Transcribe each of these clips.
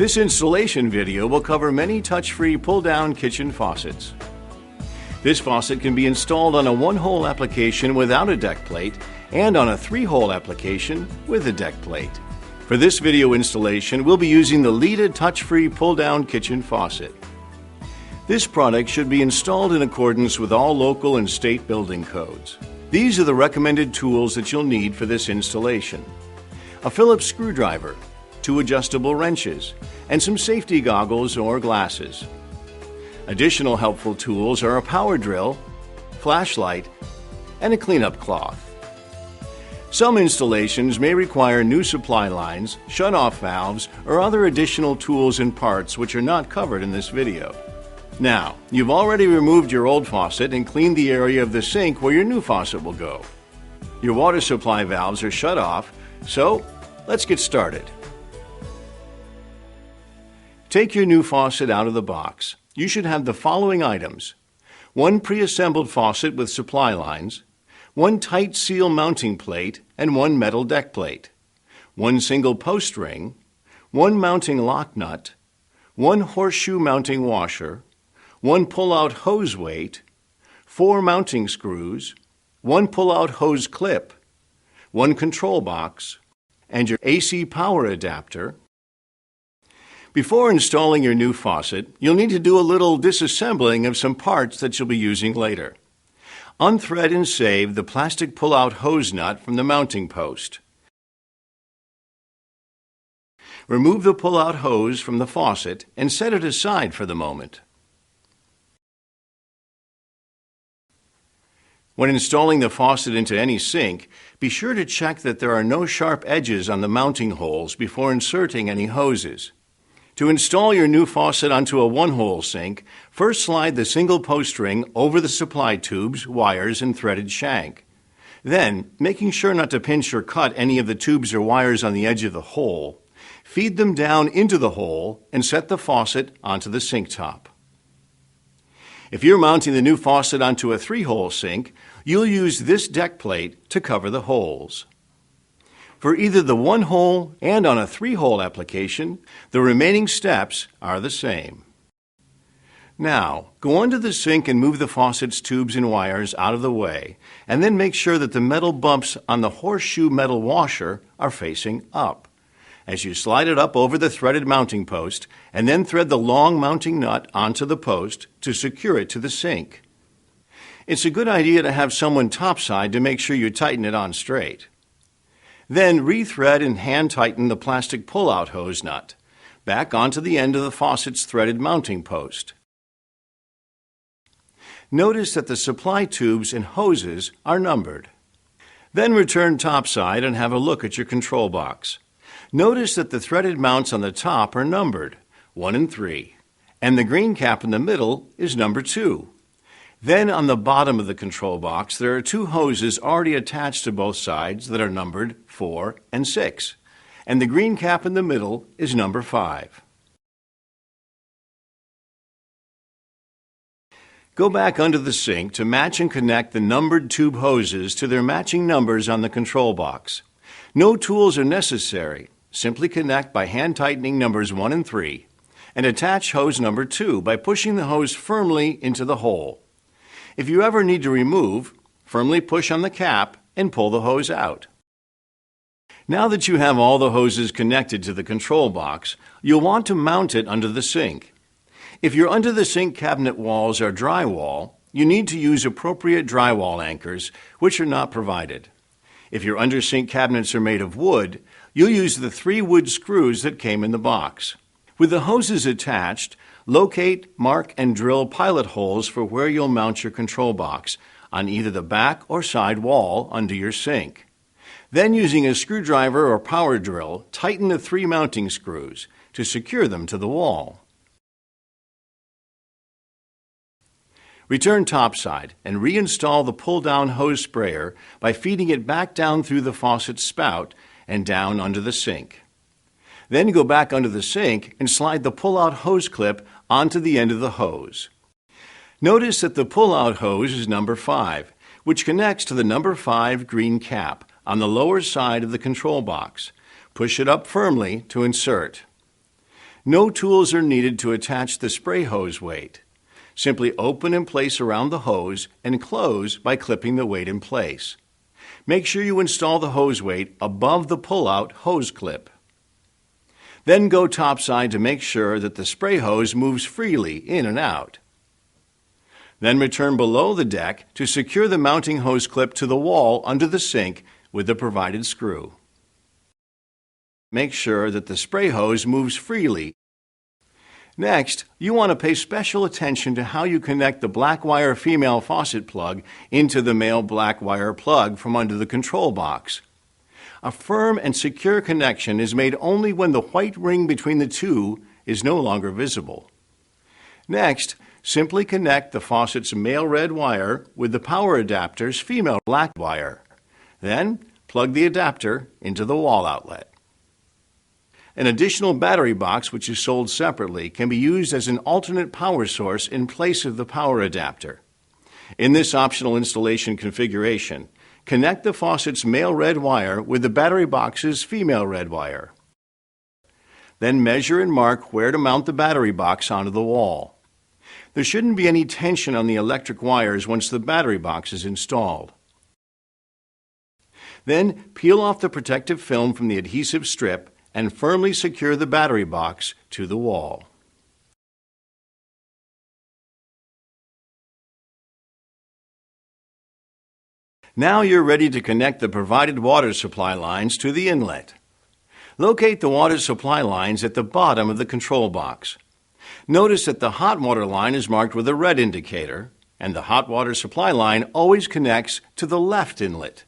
This installation video will cover many touch-free pull-down kitchen faucets. This faucet can be installed on a one-hole application without a deck plate and on a three-hole application with a deck plate. For this video installation, we'll be using the Leda touch-free pull-down kitchen faucet. This product should be installed in accordance with all local and state building codes. These are the recommended tools that you'll need for this installation: a Phillips screwdriver, 2 adjustable wrenches, and some safety goggles or glasses. Additional helpful tools are a power drill, flashlight, and a cleanup cloth. Some installations may require new supply lines, shut-off valves, or other additional tools and parts which are not covered in this video. Now, you've already removed your old faucet and cleaned the area of the sink where your new faucet will go. Your water supply valves are shut off, so let's get started. Take your new faucet out of the box. You should have the following items: 1 pre-assembled faucet with supply lines, 1 tight seal mounting plate and 1 metal deck plate, 1 single post ring, 1 mounting lock nut, 1 horseshoe mounting washer, 1 pull-out hose weight, 4 mounting screws, 1 pull-out hose clip, 1 control box, and your AC power adapter. Before installing your new faucet, you'll need to do a little disassembling of some parts that you'll be using later. Unthread and save the plastic pull-out hose nut from the mounting post. Remove the pull-out hose from the faucet and set it aside for the moment. When installing the faucet into any sink, be sure to check that there are no sharp edges on the mounting holes before inserting any hoses. To install your new faucet onto a one-hole sink, first slide the single post ring over the supply tubes, wires, and threaded shank. Then, making sure not to pinch or cut any of the tubes or wires on the edge of the hole, feed them down into the hole and set the faucet onto the sink top. If you're mounting the new faucet onto a three-hole sink, you'll use this deck plate to cover the holes. For either the one-hole and on a three-hole application, the remaining steps are the same. Now, go onto the sink and move the faucet's tubes and wires out of the way, and then make sure that the metal bumps on the horseshoe metal washer are facing up. As you slide it up over the threaded mounting post, and then thread the long mounting nut onto the post to secure it to the sink. It's a good idea to have someone topside to make sure you tighten it on straight. Then rethread and hand tighten the plastic pull-out hose nut back onto the end of the faucet's threaded mounting post. Notice that the supply tubes and hoses are numbered. Then return topside and have a look at your control box. Notice that the threaded mounts on the top are numbered, 1 and 3, and the green cap in the middle is number 2. Then on the bottom of the control box, there are 2 hoses already attached to both sides that are numbered 4 and 6, and the green cap in the middle is number 5. Go back under the sink to match and connect the numbered tube hoses to their matching numbers on the control box. No tools are necessary. Simply connect by hand tightening numbers 1 and 3, and attach hose number 2 by pushing the hose firmly into the hole. If you ever need to remove, firmly push on the cap and pull the hose out. Now that you have all the hoses connected to the control box, you'll want to mount it under the sink. If your under the sink cabinet walls are drywall, you need to use appropriate drywall anchors, which are not provided. If your under sink cabinets are made of wood, you'll use the 3 wood screws that came in the box. With the hoses attached, locate, mark, and drill pilot holes for where you'll mount your control box on either the back or side wall under your sink. Then, using a screwdriver or power drill, tighten the 3 mounting screws to secure them to the wall. Return topside and reinstall the pull-down hose sprayer by feeding it back down through the faucet's spout and down under the sink. Then go back under the sink and slide the pull-out hose clip onto the end of the hose. Notice that the pull-out hose is number 5, which connects to the number 5 green cap on the lower side of the control box. Push it up firmly to insert. No tools are needed to attach the spray hose weight. Simply open and place around the hose and close by clipping the weight in place. Make sure you install the hose weight above the pull-out hose clip. Then go topside to make sure that the spray hose moves freely in and out. Then return below the deck to secure the mounting hose clip to the wall under the sink with the provided screw. Make sure that the spray hose moves freely. Next, you want to pay special attention to how you connect the black wire female faucet plug into the male black wire plug from under the control box. A firm and secure connection is made only when the white ring between the two is no longer visible. Next, simply connect the faucet's male red wire with the power adapter's female black wire. Then, plug the adapter into the wall outlet. An additional battery box, which is sold separately, can be used as an alternate power source in place of the power adapter. In this optional installation configuration, connect the faucet's male red wire with the battery box's female red wire. Then measure and mark where to mount the battery box onto the wall. There shouldn't be any tension on the electric wires once the battery box is installed. Then peel off the protective film from the adhesive strip and firmly secure the battery box to the wall. Now you're ready to connect the provided water supply lines to the inlet. Locate the water supply lines at the bottom of the control box. Notice that the hot water line is marked with a red indicator, and the hot water supply line always connects to the left inlet.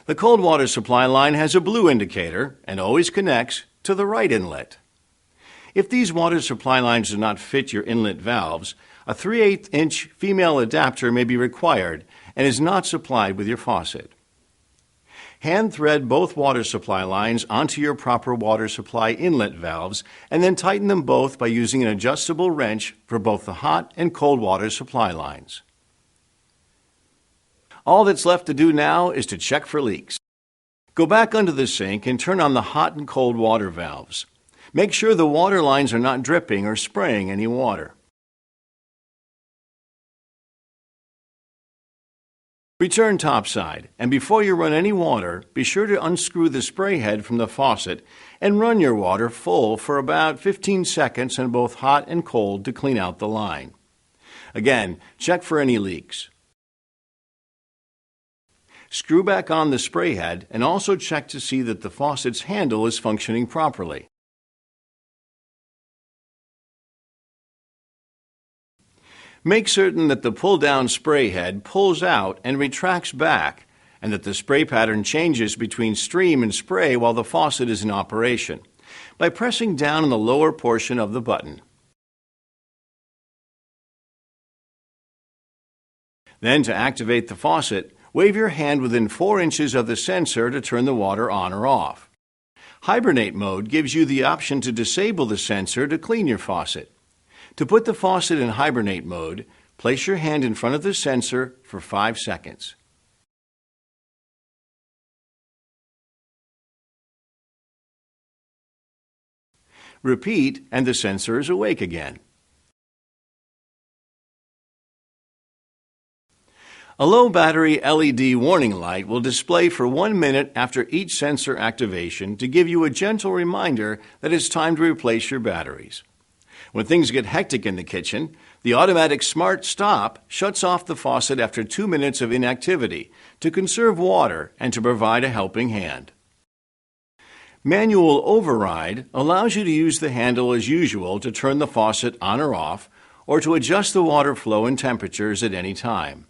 The cold water supply line has a blue indicator and always connects to the right inlet. If these water supply lines do not fit your inlet valves, a 3/8-inch female adapter may be required and is not supplied with your faucet. Hand thread both water supply lines onto your proper water supply inlet valves and then tighten them both by using an adjustable wrench for both the hot and cold water supply lines. All that's left to do now is to check for leaks. Go back under the sink and turn on the hot and cold water valves. Make sure the water lines are not dripping or spraying any water. Return topside, and before you run any water, be sure to unscrew the spray head from the faucet and run your water full for about 15 seconds in both hot and cold to clean out the line. Again, check for any leaks. Screw back on the spray head and also check to see that the faucet's handle is functioning properly. Make certain that the pull-down spray head pulls out and retracts back, and that the spray pattern changes between stream and spray while the faucet is in operation, by pressing down on the lower portion of the button. Then, to activate the faucet, wave your hand within 4 inches of the sensor to turn the water on or off. Hibernate mode gives you the option to disable the sensor to clean your faucet. To put the faucet in hibernate mode, place your hand in front of the sensor for 5 seconds. Repeat, and the sensor is awake again. A low battery LED warning light will display for 1 minute after each sensor activation to give you a gentle reminder that it's time to replace your batteries. When things get hectic in the kitchen, the automatic Smart Stop shuts off the faucet after 2 minutes of inactivity to conserve water and to provide a helping hand. Manual Override allows you to use the handle as usual to turn the faucet on or off, or to adjust the water flow and temperatures at any time.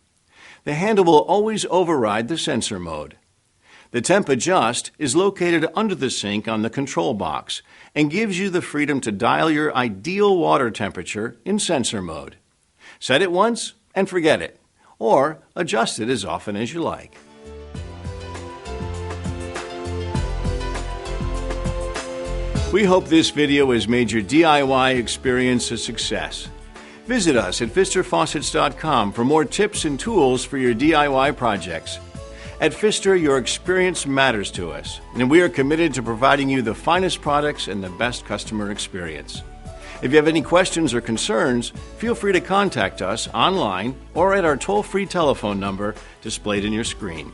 The handle will always override the sensor mode. The Temp Adjust is located under the sink on the control box and gives you the freedom to dial your ideal water temperature in sensor mode. Set it once and forget it, or adjust it as often as you like. We hope this video has made your DIY experience a success. Visit us at PfisterFaucets.com for more tips and tools for your DIY projects. At Pfister, your experience matters to us, and we are committed to providing you the finest products and the best customer experience. If you have any questions or concerns, feel free to contact us online or at our toll-free telephone number displayed on your screen.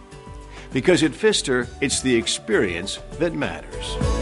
Because at Pfister, it's the experience that matters.